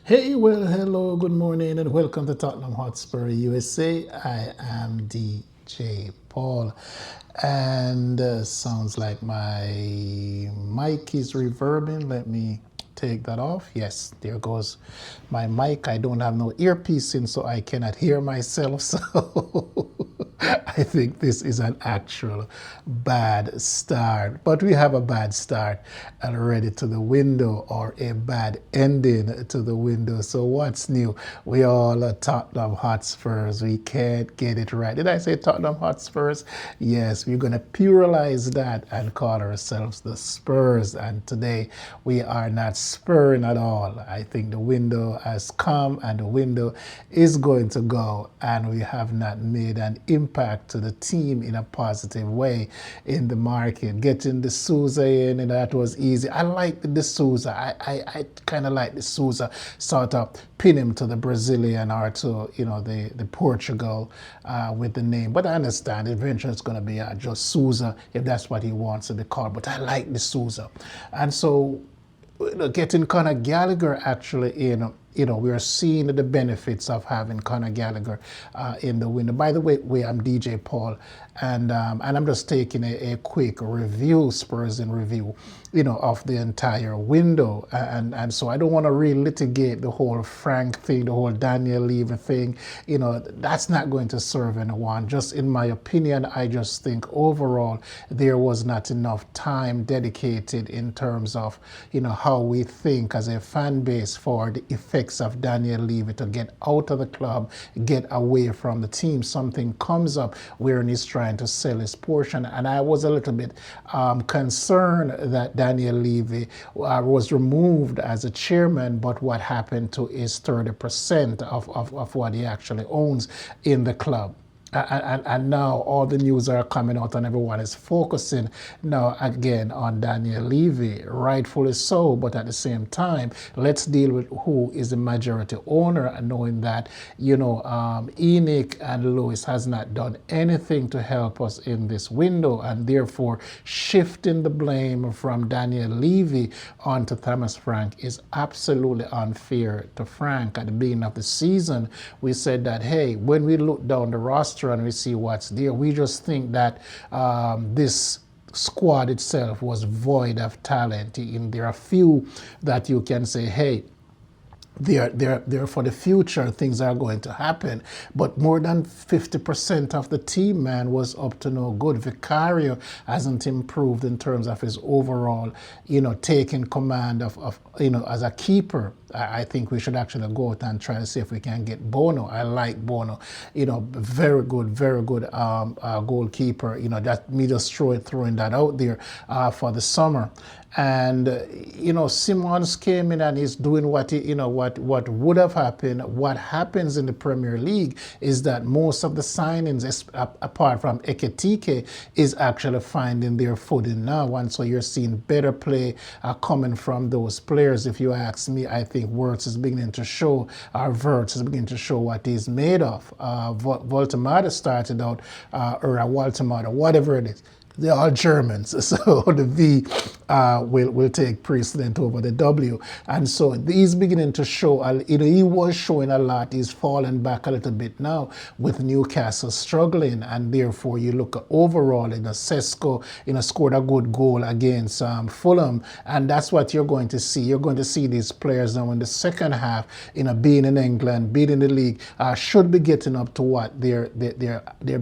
Hey, well, hello, good morning, and welcome to Tottenham Hotspur USA. I am DJ Paul, and sounds like my mic is reverbing. Let me take that off. Yes, there goes my mic. I don't have no earpiece in, so I cannot hear myself. So I think this is an actual bad start. But we have a bad start already to the window, or a bad ending to the window. So what's new? We all are Tottenham Hotspurs. We can't get it right. Did I say Tottenham Hotspurs? Yes, we're going to pluralize that and call ourselves the Spurs. And today we are not spurring at all. I think the window has come and the window is going to go, and we have not made an impact to the team in a positive way in the market. Getting the Souza in, and that was easy. I like the Souza. I kind of like the Souza sort of pin him to the Brazilian or to the Portugal with the name. But I understand eventually it's going to be just Souza if that's what he wants to be called. But I like the Souza, and so getting Conor Gallagher actually in. We are seeing the benefits of having Conor Gallagher in the window. By the way, I'm DJ Paul, and I'm just taking a quick review, Spurs in review, of the entire window. And so I don't want to relitigate the whole Frank thing, the whole Daniel Levy thing. That's not going to serve anyone. Just in my opinion, I just think overall there was not enough time dedicated in terms of, how we think as a fan base for the effects of Daniel Levy to get out of the club, get away from the team. Something comes up where he's trying to sell his portion. And I was a little bit concerned that Daniel Levy was removed as a chairman, but what happened to his 30% of what he actually owns in the club. And now all the news are coming out and everyone is focusing now again on Daniel Levy, rightfully so, but at the same time, let's deal with who is the majority owner, and knowing that, Enoch and Lewis has not done anything to help us in this window, and therefore shifting the blame from Daniel Levy onto Thomas Frank is absolutely unfair to Frank. At the beginning of the season, we said that, hey, when we look down the roster and we see what's there, we just think that this squad itself was void of talent. There are few that you can say, hey, they're for the future, things are going to happen. But more than 50% of the team, man, was up to no good. Vicario hasn't improved in terms of his overall, taking command of as a keeper. I think we should actually go out and try to see if we can get Bono. I like Bono, very good goalkeeper. That me just throwing that out there for the summer. And Simons came in and he's doing what what would have happened. What happens in the Premier League is that most of the signings, apart from Ekitike, is actually finding their footing now, and so you're seeing better play coming from those players. If you ask me, I think Wirtz is beginning to show what he's made of. Voltemada started out, or Waltemada, whatever it is. They're all Germans, so the V will take precedent over the W. And so he's beginning to show, he was showing a lot. He's fallen back a little bit now with Newcastle struggling, and therefore you look overall, Sesko, scored a good goal against Fulham, and that's what you're going to see. You're going to see these players now in the second half, being in England, being in the league, should be getting up to what their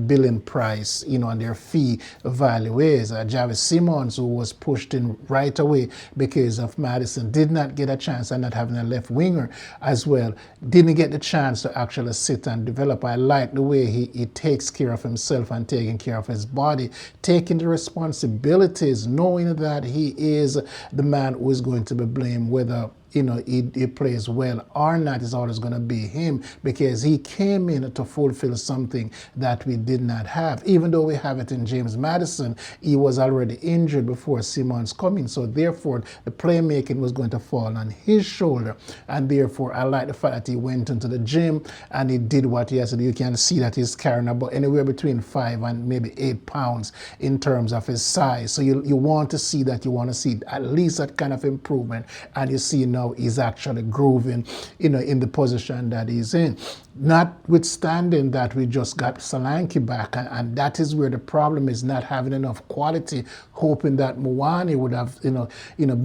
billing price, and their fee value is. Javi Simons, who was pushed in right away because of Maddison, did not get a chance, and not having a left winger as well, didn't get the chance to actually sit and develop. I like the way he takes care of himself and taking care of his body, taking the responsibilities, knowing that he is the man who is going to be blamed, whether he plays well or not, is always going to be him, because he came in to fulfill something that we did not have. Even though we have it in James Maddison, he was already injured before Simons coming, so therefore the playmaking was going to fall on his shoulder, and therefore I like the fact that he went into the gym and he did what he has to do. You can see that he's carrying about anywhere between 5 and maybe 8 pounds in terms of his size, so you want to see that, you want to see at least that kind of improvement, and you see now is actually grooving, in the position that he's in. Notwithstanding that we just got Solanke back, and that is where the problem is, not having enough quality, hoping that Muani would have,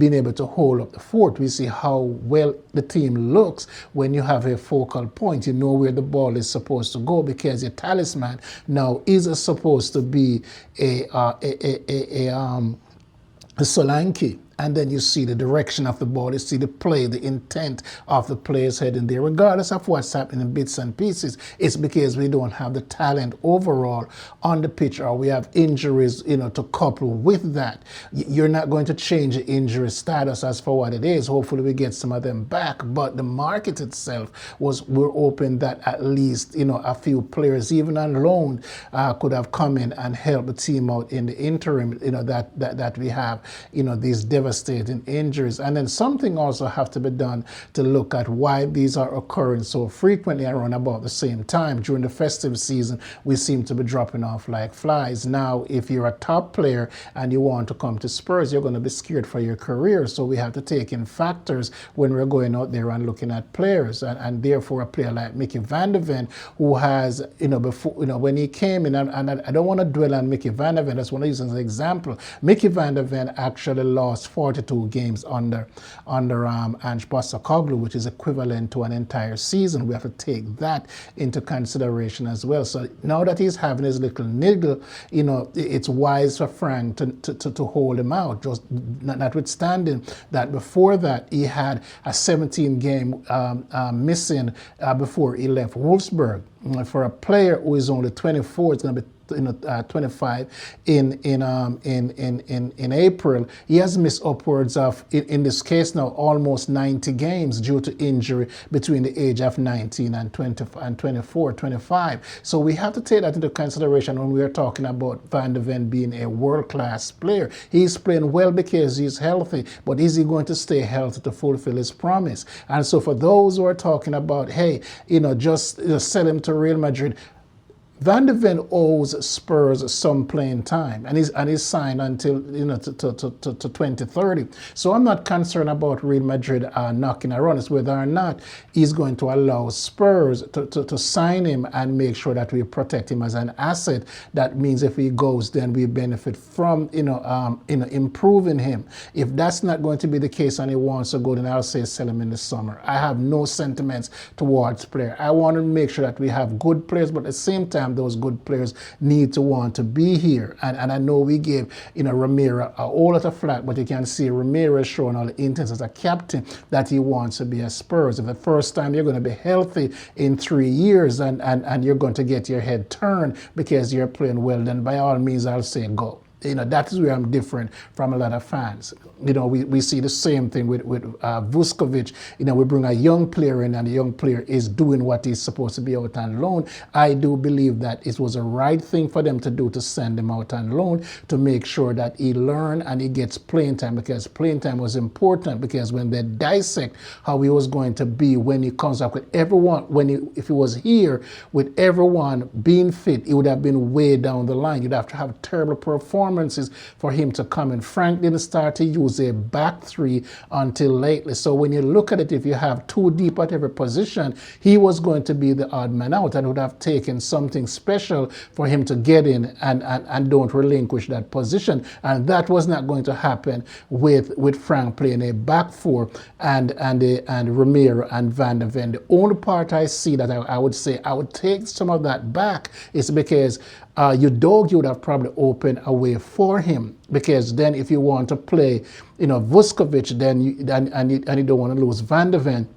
been able to hold up the fort. We see how well the team looks when you have a focal point. You know where the ball is supposed to go because your talisman now is supposed to be a Solanke. And then you see the direction of the ball, you see the play, the intent of the players heading there. Regardless of what's happening in bits and pieces, it's because we don't have the talent overall on the pitch, or we have injuries, to couple with that. You're not going to change the injury status as for what it is. Hopefully we get some of them back. But the market itself we're open that at least, a few players, even on loan, could have come in and helped the team out in the interim, that we have, these devastating injuries. And then something also have to be done to look at why these are occurring so frequently around about the same time. During the festive season, we seem to be dropping off like flies. Now, if you're a top player and you want to come to Spurs, you're going to be scared for your career. So we have to take in factors when we're going out there and looking at players. And therefore, a player like Mickey van der Ven, who has, before, when he came in, and I don't want to dwell on Mickey van der Ven, I just want to use as an example. Mickey van der Ven actually lost 42 games under Ange Postecoglou, which is equivalent to an entire season. We have to take that into consideration as well. So now that he's having his little niggle, it's wise for Frank to hold him out. Just notwithstanding that before that he had a 17-game missing before he left Wolfsburg. For a player who is only 24, it's going to be 25 in April. He has missed upwards of, in this case now, almost 90 games due to injury between the age of 19 and 24, 25. So we have to take that into consideration when we are talking about Van der Ven being a world-class player. He's playing well because he's healthy, but is he going to stay healthy to fulfill his promise? And so for those who are talking about, hey, just sell him to Real Madrid, Van der Ven owes Spurs some playing time, and he's signed until to 2030. So I'm not concerned about Real Madrid knocking around. It's whether or not he's going to allow Spurs to sign him and make sure that we protect him as an asset. That means if he goes, then we benefit from improving him. If that's not going to be the case and he wants to go, then I'll say sell him in the summer. I have no sentiments towards player. I want to make sure that we have good players, but at the same time, those good players need to want to be here. And I know we gave Ramiro a whole lot of flack, but you can see Ramiro is showing all the intents as a captain that he wants to be a Spurs. If the first time you're going to be healthy in 3 years and you're going to get your head turned because you're playing well, then by all means I'll say go. That is where I'm different from a lot of fans. We see the same thing with Vuskovic. We bring a young player in and the young player is doing what he's supposed to be out on loan. I do believe that it was a right thing for them to do to send him out on loan to make sure that he learns and he gets playing time, because playing time was important, because when they dissect how he was going to be when he comes up with everyone, if he was here with everyone being fit, he would have been way down the line. You'd have to have terrible performances for him to come in. Frank didn't start to use a back three until lately. So when you look at it, if you have two deep at every position, he was going to be the odd man out, and would have taken something special for him to get in and don't relinquish that position. And that was not going to happen with Frank playing a back four and Ramiro and Van der Ven. The only part I see that I would say I would take some of that back is because you would have probably opened a way for him, because then if you want to play, Vuskovic, then you don't want to lose Van der Ven.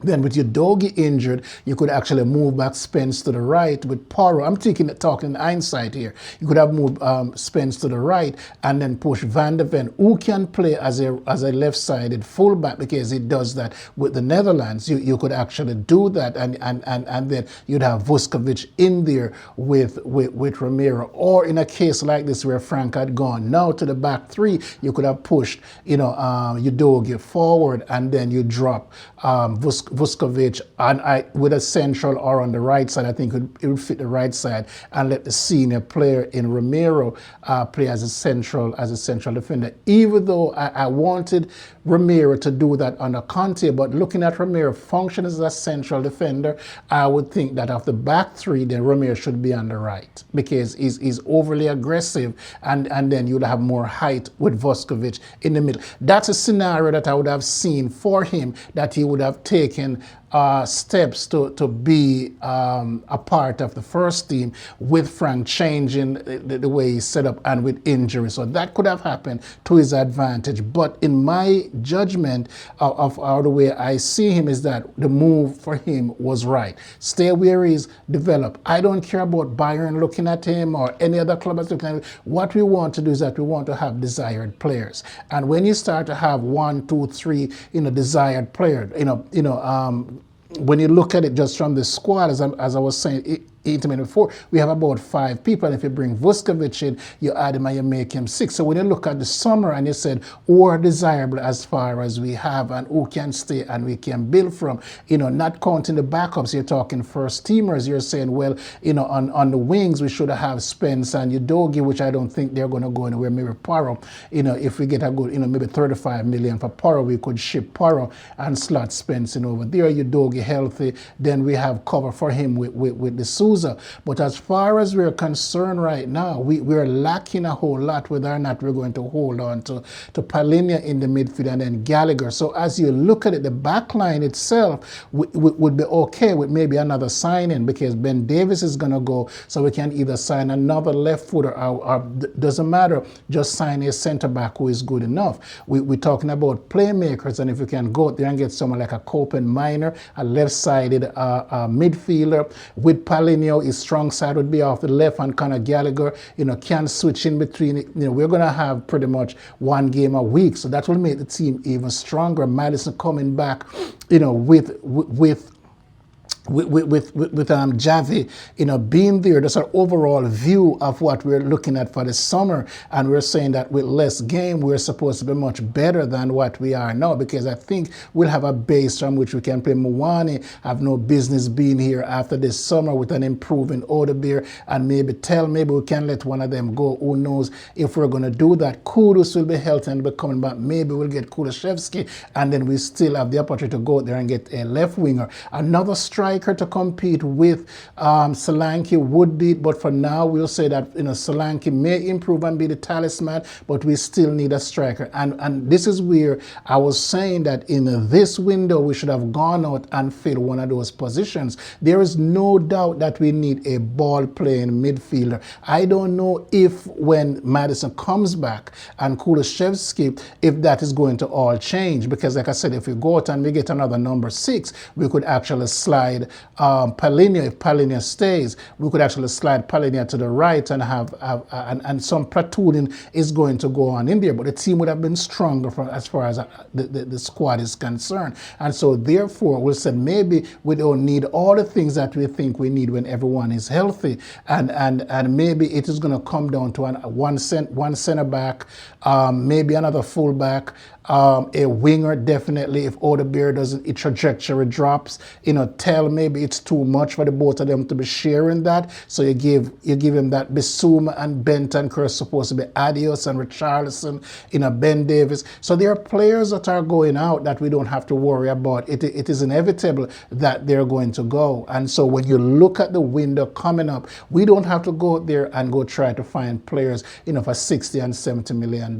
Then with your Udogie injured, you could actually move back Spence to the right with Porro. I'm talking hindsight here. You could have moved Spence to the right and then push Van der Ven, who can play as a left-sided fullback, because he does that with the Netherlands. You could actually do that, and then you'd have Vuskovic in there with Ramiro. Or in a case like this where Frank had gone now to the back three, you could have pushed Udogie forward, and then you drop Vuskovic and with a central or on the right side. I think it would fit the right side, and let the senior player in Romero play as a central defender. Even though I wanted Romero to do that under Conte, but looking at Romero function as a central defender, I would think that of the back three, then Romero should be on the right because he's overly aggressive, and then you'd have more height with Vuskovic in the middle. That's a scenario that I would have seen for him, that he would have taken steps to be a part of the first team with Frank changing the way he's set up and with injury. So that could have happened to his advantage. But in my judgment of the way I see him is that the move for him was right. Stay where he is, develop. I don't care about Bayern looking at him or any other club that's looking at him. What we want to do is that we want to have desired players. And when you start to have 1, 2, 3, desired players, when you look at it just from the squad, as I was saying, intimate before, we have about 5 people, and if you bring Vuskovic in, you add him and you make him 6. So when you look at the summer and you said who are desirable as far as we have and who can stay and we can build from, not counting the backups, you're talking first teamers, you're saying, well, on the wings we should have Spence and Udogie, which I don't think they're going to go anywhere. Maybe Porro, if we get a good, maybe 35 million for Porro, we could ship Porro and slot Spence in over there. Udogie healthy, then we have cover for him with the Sousa. But as far as we're concerned right now, we're lacking a whole lot whether or not we're going to hold on to Palhinha in the midfield and then Gallagher. So as you look at it, the back line itself would be okay with maybe another signing, because Ben Davies is going to go, so we can either sign another left footer or doesn't matter, just sign a centre back who is good enough. We're talking about playmakers, and if we can go out there and get someone like a Copen Minor, a left-sided midfielder with Palhinha, his strong side would be off the left, and Conor Gallagher, can switch in between. We're going to have pretty much 1 game a week, so that will make the team even stronger. Madison coming back, with Javi, being there. That's our overall view of what we're looking at for the summer. And we're saying that with less game, we're supposed to be much better than what we are now, because I think we'll have a base from which we can play. Mouani have no business being here after this summer with an improving Odebeer, and maybe we can let one of them go. Who knows if we're going to do that. Kudus will be healthy and be coming back. Maybe we'll get Kulishevsky, and then we still have the opportunity to go out there and get a left winger. Another striker to compete with Solanke would be, but for now we'll say that Solanke may improve and be the talisman, but we still need a striker. And this is where I was saying that in this window we should have gone out and filled one of those positions. There is no doubt that we need a ball-playing midfielder. I don't know if when Madison comes back and Kulishevsky, if that is going to all change, because like I said, if we go out and we get another number 6, we could actually slide Palhinha. If Palhinha stays, we could actually slide Palhinha to the right and have and some platooning is going to go on in there. But the team would have been stronger as far as the squad is concerned. And so therefore, we'll say maybe we don't need all the things that we think we need when everyone is healthy. And maybe it is going to come down to one center back, maybe another full back, a winger definitely. If Odebeer doesn't, its trajectory drops, maybe it's too much for the both of them to be sharing that. So you give him that. Bissouma and Bentancur are supposed to be Adios and Richarlison, Ben Davies. So there are players that are going out that we don't have to worry about. It is inevitable that they're going to go. And so when you look at the window coming up, we don't have to go out there and go try to find players, for $60 and $70 million.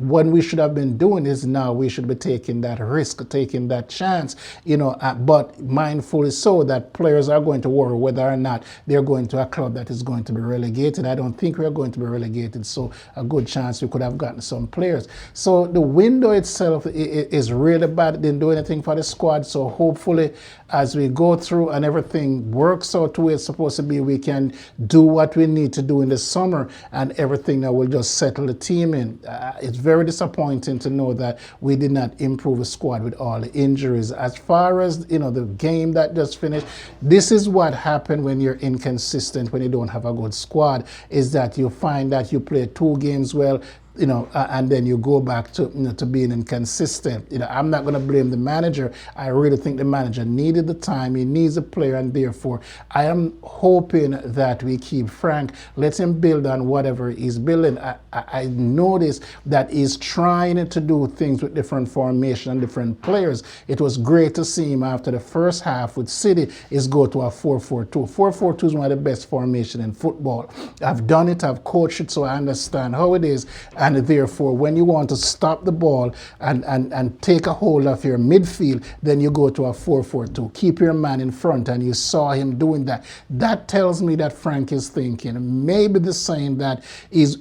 When we should have been doing is now we should be taking that risk, taking that chance, but mindfully so that players are going to worry whether or not they're going to a club that is going to be relegated. I don't think we're going to be relegated, so a good chance we could have gotten some players. So the window itself is really bad. It didn't do anything for the squad, so hopefully as we go through and everything works out the way it's supposed to be, we can do what we need to do in the summer, and everything that will just settle the team in. It's very disappointing to know that we did not improve the squad with all the injuries. As far as the game that just finished, this is what happened when you're inconsistent, when you don't have a good squad, is that you find that you play 2 games well, and then you go back to to being inconsistent. I'm not going to blame the manager. I really think the manager needed the time. He needs a player, and therefore I am hoping that we keep Frank. Let him build on whatever he's building. I noticed that he's trying to do things with different formation and different players. It was great to see him after the first half with City is go to a 4-4-2. 4-4-2 is one of the best formation in football. I've done it, I've coached it, so I understand how it is. And therefore, when you want to stop the ball and take a hold of your midfield, then you go to a 4-4-2. Keep your man in front, and you saw him doing that. That tells me that Frank is thinking maybe the saying that is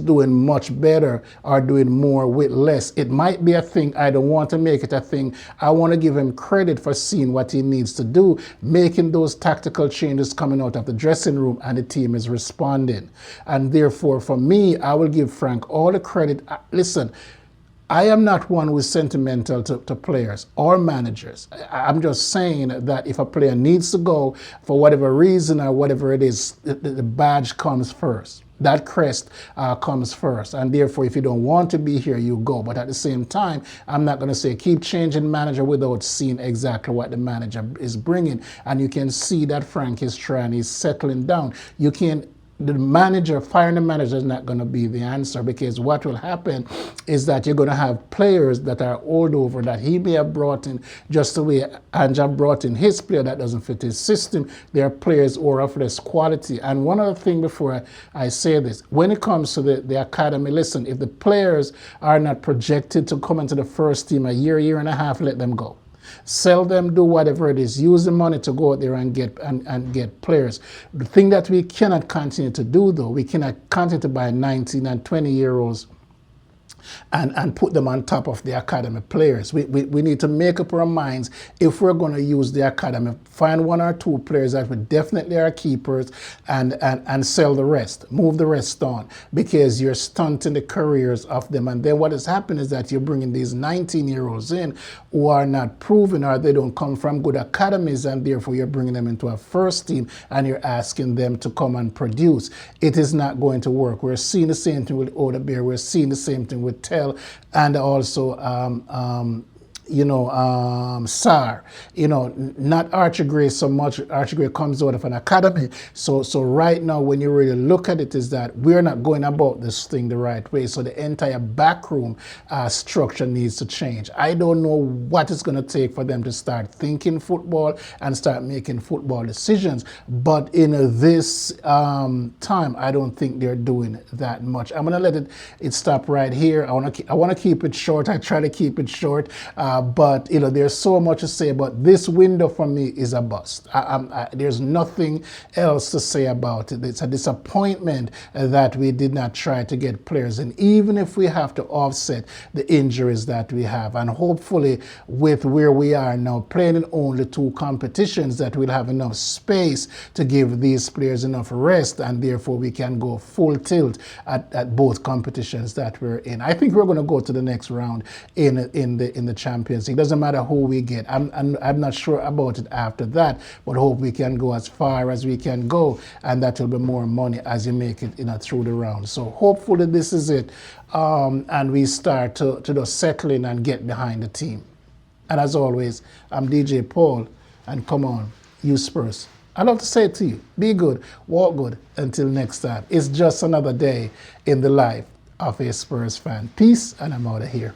doing much better or doing more with less. It might be a thing. I don't want to make it a thing. I want to give him credit for seeing what he needs to do, making those tactical changes coming out of the dressing room, and the team is responding. And therefore, for me, I will give Frank all the credit. Listen, I am not one who is sentimental to players or managers. I'm just saying that if a player needs to go for whatever reason or whatever it is, the badge comes first. That crest comes first. And therefore, if you don't want to be here, you go. But at the same time, I'm not going to say keep changing manager without seeing exactly what the manager is bringing. And you can see that Frank is trying, he's settling down. You can firing the manager is not going to be the answer, because what will happen is that you're going to have players that are old over that he may have brought in just the way Anja brought in his player that doesn't fit his system. There are players who are of less quality. And one other thing before I say this, when it comes to the academy, listen, if the players are not projected to come into the first team a year and a half, let them go. Sell them, do whatever it is. Use the money to go out there and get players. The thing that we cannot continue to do, though, we cannot continue to buy 19 and 20-year-olds and put them on top of the academy players. We need to make up our minds if we're going to use the academy. Find one or two players that would definitely are keepers and sell the rest. Move the rest on, because you're stunting the careers of them. And then what has happened is that you're bringing these 19-year-olds in who are not proven, or they don't come from good academies, and therefore you're bringing them into a first team and you're asking them to come and produce. It is not going to work. We're seeing the same thing with Oda Bear. We're seeing the same thing with Tell, and also Sar, not Archie Gray so much. Archie Gray comes out of an academy. So right now, when you really look at it, is that we're not going about this thing the right way. So the entire backroom structure needs to change. I don't know what it's going to take for them to start thinking football and start making football decisions. But in this time, I don't think they're doing that much. I'm going to let it stop right here. I want to keep it short. I try to keep it short. But there's so much to say, but this window for me is a bust. There's nothing else to say about it. It's a disappointment that we did not try to get players in, even if we have to offset the injuries that we have. And hopefully, with where we are now, playing in only 2 competitions, that we'll have enough space to give these players enough rest, and therefore we can go full tilt at both competitions that we're in. I think we're going to go to the next round in the Champions League. It doesn't matter who we get. I'm not sure about it after that, but hope we can go as far as we can go, and that will be more money as you make it through the round. So hopefully this is it, and we start to just settle in and get behind the team. And as always, I'm DJ Paul, and come on, you Spurs. I love to say it to you, be good, walk good. Until next time, it's just another day in the life of a Spurs fan. Peace, and I'm out of here.